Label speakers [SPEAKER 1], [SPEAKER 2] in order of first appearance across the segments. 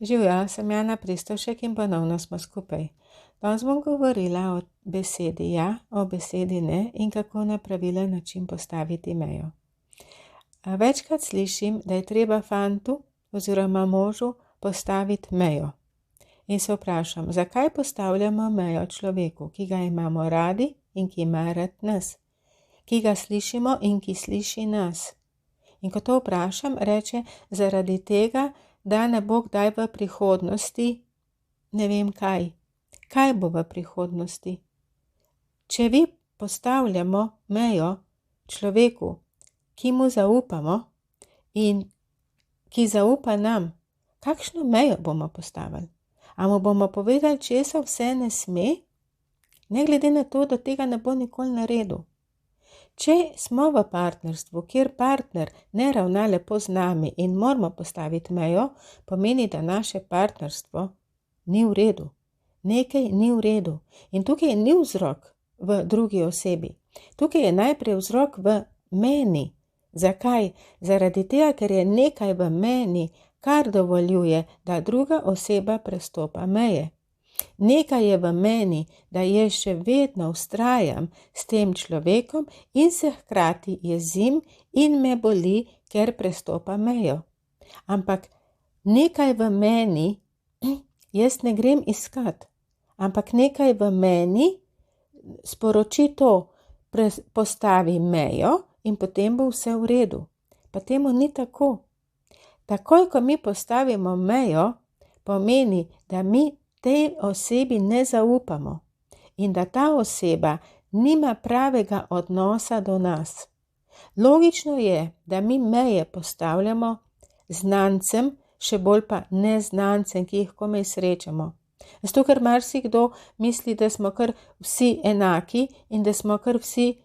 [SPEAKER 1] Živjo, sem j.pristovsek in ponovno smo skupaj. Danes bom govorila o besedi ja, o besedi ne in kako na pravilen način postaviti mejo. Večkrat slišim, da je treba fantu oziroma možu postaviti mejo. In se vprašam, zakaj postavljamo mejo človeku, ki ga imamo radi in ki ima rad nas, ki ga slišimo in ki sliši nas. In ko to vprašam, reče zaradi tega, da ne bo kdaj v prihodnosti, ne vem kaj. Kaj bo v prihodnosti? Če vi postavljamo mejo človeku, ki mu zaupamo in ki zaupa nam, kakšno mejo bomo postavili? A mu bomo povedali, česa vse ne sme? Ne glede na to, da tega ne bo nikoli naredil. Če smo v partnerstvu, kjer partner ne ravna lepo z nami in moramo postaviti mejo, pomeni, da naše partnerstvo ni v redu. Nekaj ni v redu. In tukaj ni vzrok v drugi osebi. Tukaj je najprej vzrok v meni. Zakaj? Zaradi tega, ker je nekaj v meni, kar dovoljuje, da druga oseba prestopa meje. Nekaj je v meni, da jaz še vedno vztrajam s tem človekom in se hkrati jezim in me boli, ker prestopa mejo. Ampak nekaj v meni, jaz ne grem iskat, ampak nekaj v meni sporoči to, postavi mejo in potem bo vse v redu. Pa temu ni tako. Takoj, ko mi postavimo mejo, pomeni, da mi tej osebi ne zaupamo in da ta oseba nima pravega odnosa do nas. Logično je, da mi meje postavljamo znancem, še bolj pa neznancem, ki jih komaj srečamo. Zato, ker marsikdo misli, da smo kar vsi enaki in da smo kar vsi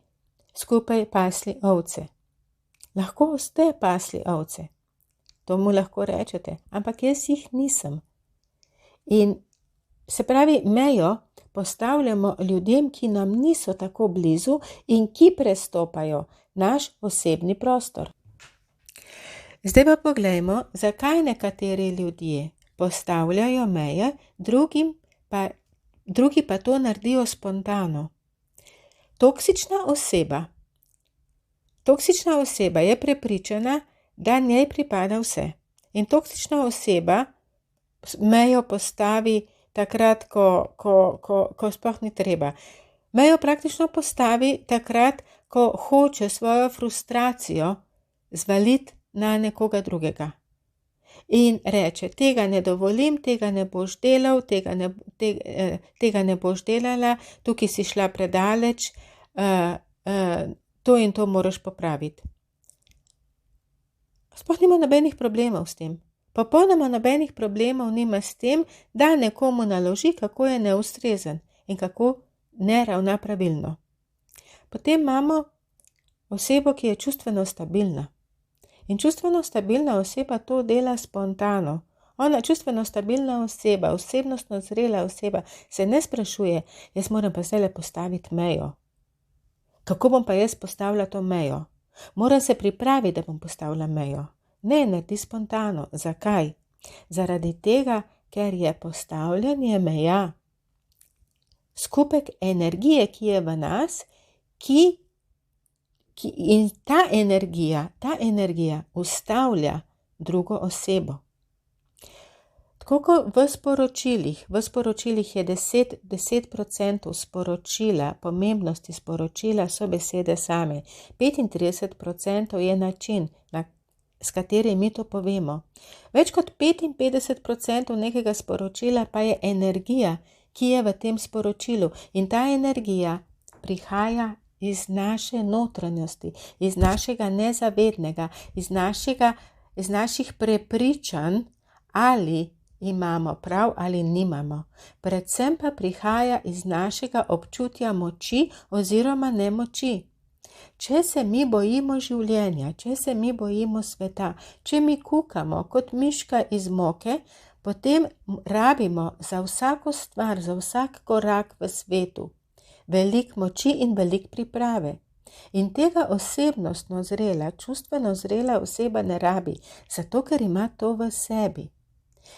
[SPEAKER 1] skupaj pasli ovce. Lahko ste pasli ovce, to mu lahko rečete, ampak jaz jih nisem. In se pravi, mejo postavljamo ljudem, ki nam niso tako blizu in ki prestopajo naš osebni prostor. Zdaj pa poglejmo, zakaj nekateri ljudje postavljajo meje, drugi pa to naredijo spontano. Toksična oseba je prepričana, da njej pripada vse. In toksična oseba mejo postavi takrat, ko sploh ni treba. Mejo praktično postavi takrat, ko hoče svojo frustracijo zvaliti na nekoga drugega. In reče, tega ne dovolim, tega ne boš delal, tega ne boš delala, tukaj si šla predaleč, to in to moraš popraviti. Sploh nima nobenih problemov s tem. Popolnoma nobenih problemov nima s tem, da nekomu naloži, kako je neustrezen in kako ne ravna pravilno. Potem imamo osebo, ki je čustveno stabilna. In čustveno stabilna oseba to dela spontano. Ona, čustveno stabilna oseba, osebnostno zrela oseba, se ne sprašuje, jaz moram pa zdaj postaviti mejo. Kako bom pa jaz postavila to mejo? Moram se pripraviti, da bom postavila mejo. Ne, naredi spontano. Zakaj? Zaradi tega, ker je postavljanje meja skupek energije, ki je v nas, in ta energija ustavlja drugo osebo. Tako kot v sporočilih je 10% sporočila, pomembnosti sporočila so besede same. 35% je način, s katerim mi to povemo. Več kot 55% nekega sporočila pa je energija, ki je v tem sporočilu. In ta energija prihaja iz naše notranjosti, iz našega nezavednega, iz naših prepričanj, ali imamo prav ali nimamo. Predvsem pa prihaja iz našega občutja moči oziroma nemoči. Če se mi bojimo življenja, če se mi bojimo sveta, če mi kukamo kot miška iz moke, potem rabimo za vsako stvar, za vsak korak v svetu veliko moči in veliko priprave. In tega osebnostno zrela, čustveno zrela oseba ne rabi, zato ker ima to v sebi.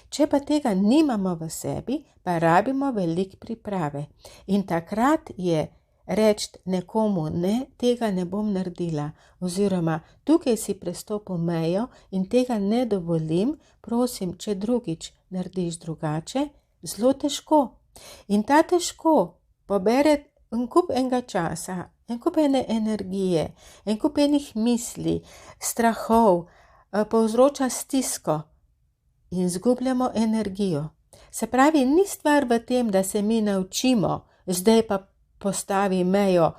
[SPEAKER 1] Če pa tega nimamo v sebi, pa rabimo veliko priprave. In takrat je reči nekomu ne, tega ne bom naredila, oziroma tukaj si prestopil mejo in tega ne dovolim, prosim, če drugič narediš drugače, zelo težko. In ta težko pobere en kup enega časa, en kup ene energije, en kup enih misli, strahov, povzroča stisko in izgubljamo energijo. Se pravi, ni stvar v tem, da se mi naučimo, zdaj pa postavi mejo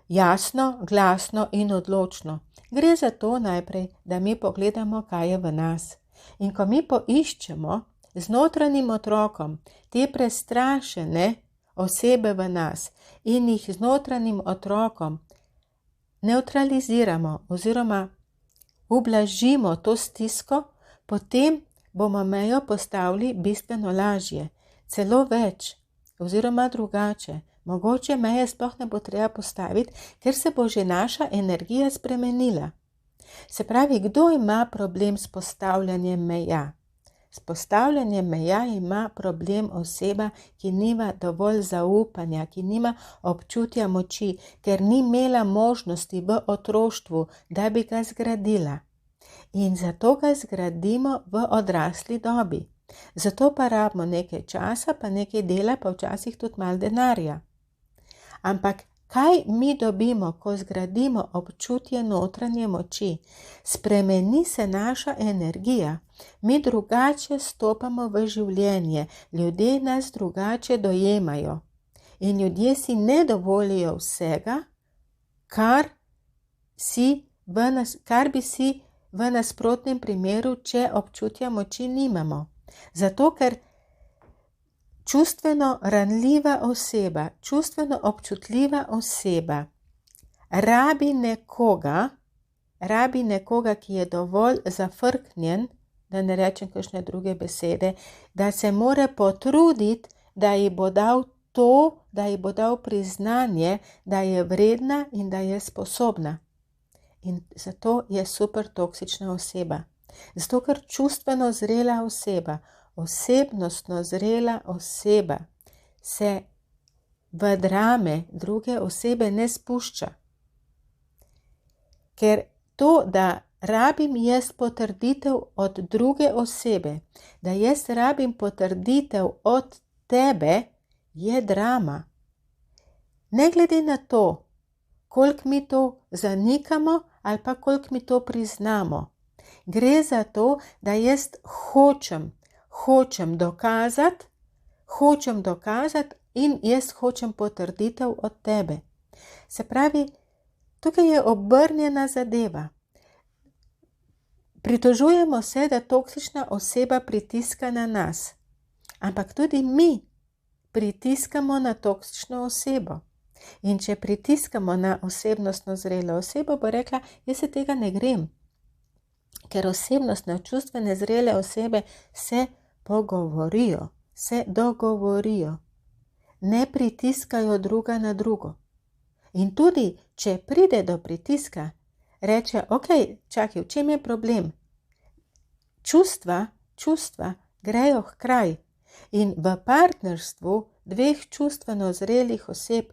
[SPEAKER 1] jasno, glasno in odločno. Gre za to najprej, da mi pogledamo, kaj je v nas. In ko mi poiščemo z notranjim otrokom te prestrašene osebe v nas in jih z notranjim otrokom neutraliziramo oziroma ublažimo to stisko, potem bomo mejo postavili bistveno lažje, celo več oziroma drugače. Mogoče meje sploh ne bo treba postaviti, ker se bo že naša energija spremenila. Se pravi, kdo ima problem s postavljanjem meja? S postavljanjem meja ima problem oseba, ki nima dovolj zaupanja, ki nima občutja moči, ker ni imela možnosti v otroštvu, da bi ga zgradila. In zato ga zgradimo v odrasli dobi. Zato pa rabimo nekaj časa, pa nekaj dela, pa včasih tudi malo denarja. Ampak kaj mi dobimo, ko zgradimo občutje notranje moči? Spremeni se naša energija, mi drugače stopamo v življenje, ljudje nas drugače dojemajo. In ljudje si ne dovolijo vsega, kar bi si v nasprotnem primeru, če občutja moči nimamo. Zato, ker čustveno ranljiva oseba, čustveno občutljiva oseba rabi nekoga, ki je dovolj zafrknjen, da ne rečem kakšne druge besede, da se more potruditi, da ji bo dal to, da ji bo dal priznanje, da je vredna in da je sposobna. In zato je super toksična oseba. Zato, ker čustveno zrela oseba, osebnostno zrela oseba se v drame druge osebe ne spušča. Ker to, da rabim jaz potrditev od druge osebe, da jaz rabim potrditev od tebe, je drama. Ne glede na to, koliko mi to zanikamo ali pa koliko mi to priznamo. Gre za to, da jaz hočem dokazati in jaz hočem potrditev od tebe. Se pravi, tukaj je obrnjena zadeva. Pritožujemo se, da toksična oseba pritiska na nas, ampak tudi mi pritiskamo na toksično osebo. In če pritiskamo na osebnostno zrelo osebo, bo rekla, jaz se tega ne grem. Ker osebnostne, čustvene zrele osebe se pogovorijo, se dogovorijo, ne pritiskajo druga na drugo. In tudi, če pride do pritiska, reče, ok, čakaj, v čem je problem? Čustva grejo h kraj. In v partnerstvu dveh čustveno zrelih oseb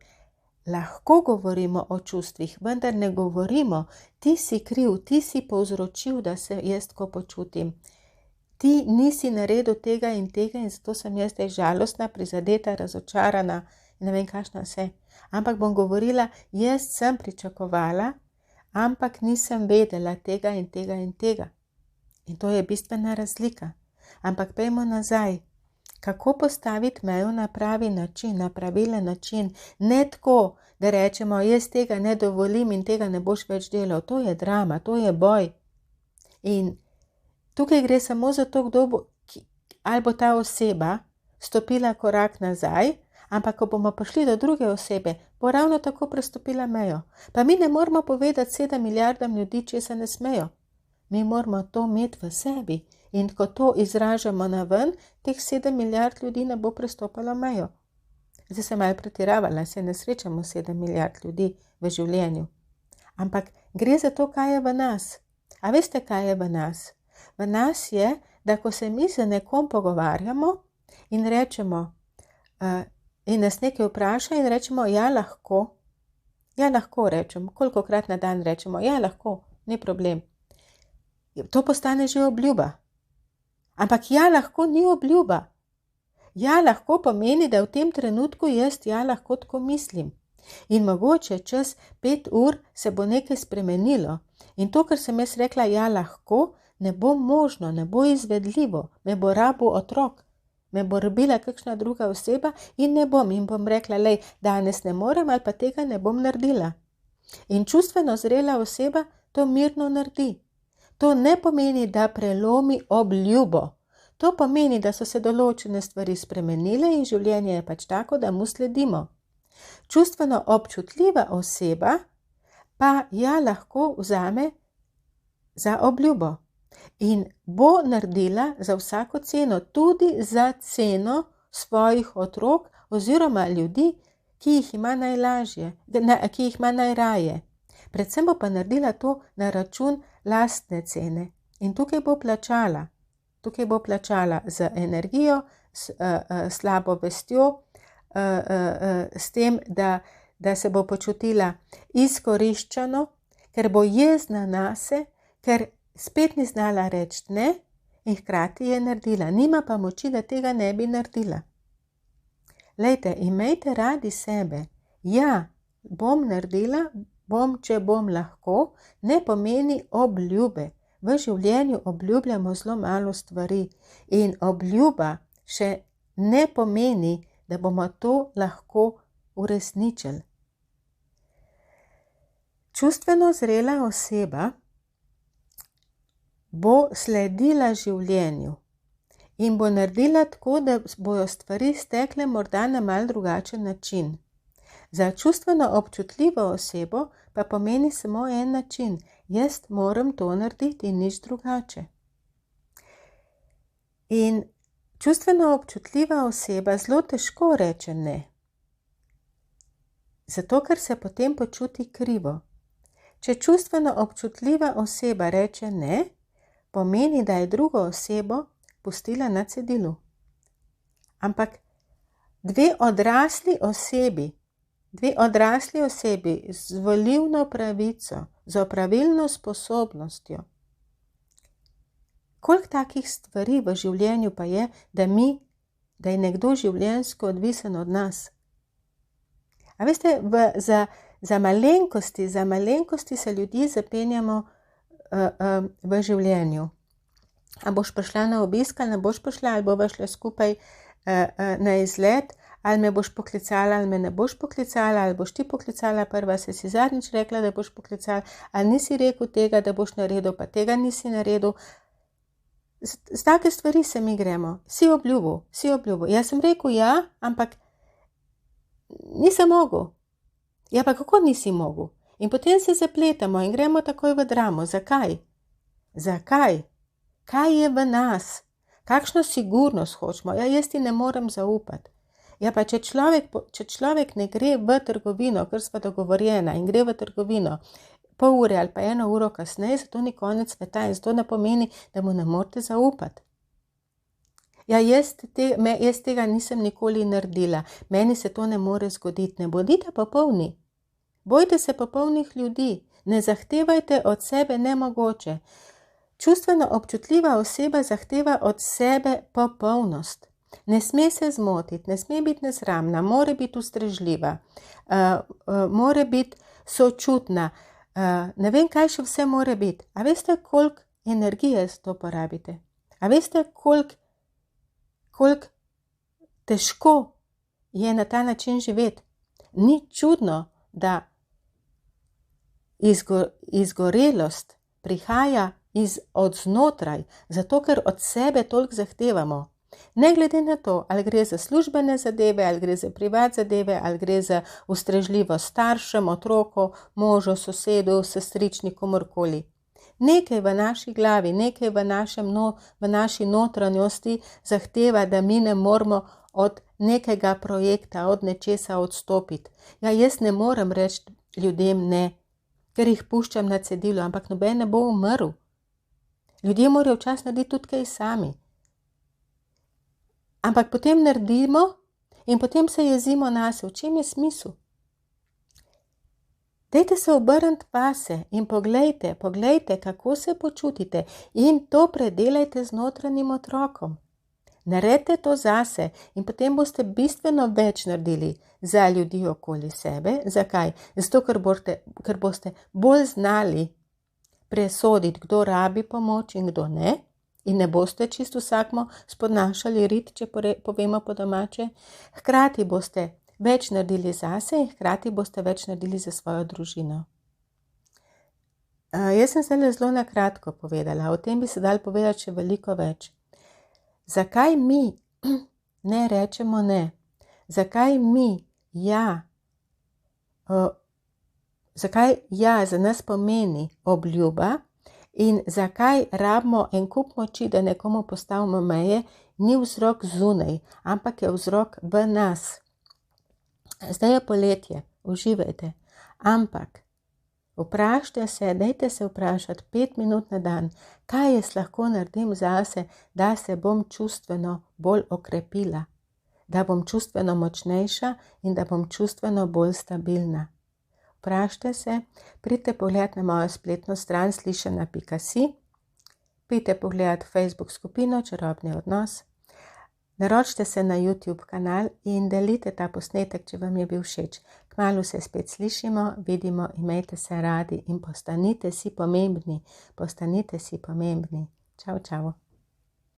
[SPEAKER 1] lahko govorimo o čustvih, vendar ne govorimo, ti si kriv, ti si povzročil, da se jaz tako počutim. Ti nisi naredil tega in zato sem jaz zdaj žalostna, prizadeta, razočarana in ne vem kakšna vse. Ampak bom govorila, jaz sem pričakovala, ampak nisem vedela tega in tega. In to je bistvena razlika. Ampak pejmo nazaj. Kako postaviti mejo na pravi način, na pravilen način, ne tako, da rečemo, jaz tega ne dovolim in tega ne boš več delal. To je drama, to je boj. In tukaj gre samo za to, ali bo ta oseba stopila korak nazaj, ampak ko bomo prišli do druge osebe, bo ravno tako prestopila mejo. Pa mi ne moramo povedati 7 milijardam ljudi, če se ne smejo. Mi moramo to imeti v sebi. In ko to izražamo na ven, teh 7 milijard ljudi ne bo prestopalo mejo. Zdaj sem malo pretiravala, se ne srečamo 7 milijard ljudi v življenju. Ampak gre za to, kaj je v nas. A veste, kaj je v nas? V nas je, da ko se mi z nekom pogovarjamo in rečemo, in nas nekaj vpraša in rečemo, ja lahko rečem, kolikokrat na dan rečemo, ja lahko, ni problem. To postane že obljuba. Ampak ja lahko ni obljuba. Ja lahko pomeni, da v tem trenutku jaz ja lahko tako mislim. In mogoče čez 5 ur se bo nekaj spremenilo. In to, kar sem jaz rekla, ja lahko, ne bo možno, ne bo izvedljivo. Me bo rabil otrok, me bo rabila kakšna druga oseba in ne bom. In bom rekla, lej, danes ne morem ali pa tega ne bom naredila. In čustveno zrela oseba to mirno naredi. To ne pomeni, da prelomi obljubo. To pomeni, da so se določene stvari spremenile in življenje je pač tako, da mu sledimo. Čustveno občutljiva oseba pa ja lahko vzame za obljubo in bo naredila za vsako ceno, tudi za ceno svojih otrok oziroma ljudi, ki jih ima najlažje, ki jih ima najraje. Predvsem bo pa naredila to na račun lastne cene in tukaj bo plačala. Tukaj bo plačala z energijo, slabo vestjo, s tem, da se bo počutila izkoriščano, ker bo jezna nase, ker spet ni znala reči ne in hkrati je naredila. Nima pa moči, da tega ne bi naredila. Lejte, imejte radi sebe. Ja, bom naredila, če bom lahko, ne pomeni obljube. V življenju obljubljamo zelo malo stvari in obljuba še ne pomeni, da bomo to lahko uresničili. Čustveno zrela oseba bo sledila življenju in bo naredila tako, da bojo stvari stekle morda na mal drugačen način. Za čustveno občutljivo osebo pa pomeni samo en način. Jaz moram to narediti in nič drugače. In čustveno občutljiva oseba zelo težko reče ne. Zato, ker se potem počuti krivo. Če čustveno občutljiva oseba reče ne, pomeni, da je drugo osebo pustila na cedilu. Ampak dve odrasli osebi z volilno pravico, z opravilno sposobnostjo. Koliko takih stvari v življenju pa je, da je nekdo življenjsko odvisen od nas? A veste, za malenkosti se ljudje zapenjamo v življenju. A boš prišla na obisk, ali ne boš prišla, ali bova šla skupaj na izlet, ali me boš poklicala, ali me ne boš poklicala, ali boš ti poklicala prva, se si zadnjič rekla, da boš poklicala, ali nisi rekel tega, da boš naredil, pa tega nisi naredil. Z take stvari se mi gremo. Si obljubil. Jaz sem rekel ja, ampak nisem mogel. Ja, pa kako nisi mogel? In potem se zapletamo in gremo takoj v dramo. Zakaj? Kaj je v nas? Kakšno sigurnost hočemo? Ja, jaz ti ne morem zaupati. Ja, pa če človek ne gre v trgovino, ker sva dogovorjena in gre v trgovino pol ure ali pa 1 uro kasneje, zato ni konec sveta in zato ne pomeni, da mu ne morete zaupati. Ja, jaz tega nisem nikoli naredila. Meni se to ne more zgoditi. Ne bodite popolni. Bojte se popolnih ljudi. Ne zahtevajte od sebe nemogoče. Čustveno občutljiva oseba zahteva od sebe popolnost. Ne sme se zmotiti, ne sme biti nesramna, mora biti ustrežljiva, mora biti sočutna, ne vem, kaj še vse mora biti. A veste, koliko energije za to porabite? A veste, koliko težko je na ta način živeti? Ni čudno, da izgorelost prihaja od znotraj, zato ker od sebe toliko zahtevamo. Ne glede na to, ali gre za službene zadeve, ali gre za privat zadeve, ali gre za ustrežljivost staršem, otroku, možu, sosedu, sestrični, komorkoli. Nekaj v naši glavi, nekaj v naši notranjosti zahteva, da mi ne moramo od nekega projekta, od nečesa odstopiti. Ja, jaz ne morem reči ljudem ne, ker jih puščam na cedilu, ampak noben ne bo umrl. Ljudje morajo včasih narediti tudi kaj sami. Ampak potem naredimo in potem se jezimo nase. V čem je smisel? Dajte se obrniti vase in poglejte, kako se počutite in to predelajte z notranjim otrokom. Naredite to zase in potem boste bistveno več naredili za ljudi okoli sebe. Zakaj? Zato, ker boste bolj znali presoditi, kdo rabi pomoč in kdo ne. In ne boste čisto vsakmo spodnašali rit, če povemo po domače. Hkrati boste več naredili zase in hkrati boste več naredili za svojo družino. Jaz sem zdaj zelo na kratko povedala, o tem bi se dalo povedati še veliko več. Zakaj mi ne rečemo ne? Zakaj mi zakaj za nas pomeni obljuba in zakaj rabimo en kup moči, da nekomu postavimo meje, ni vzrok zunaj, ampak je vzrok v nas. Zdaj je poletje, uživajte, ampak vprašajte se, dajte se vprašati 5 minut na dan, kaj jaz lahko naredim zase, da se bom čustveno bolj okrepila, da bom čustveno močnejša in da bom čustveno bolj stabilna. Vprašajte se, pridite pogledat na mojo spletno stran slišena.si, pridite pogledat Facebook skupino Čarobni odnos, naročite se na YouTube kanal in delite ta posnetek, če vam je bil všeč. Kmalu se spet slišimo, vidimo, imejte se radi in postanite si pomembni. Čau, čau.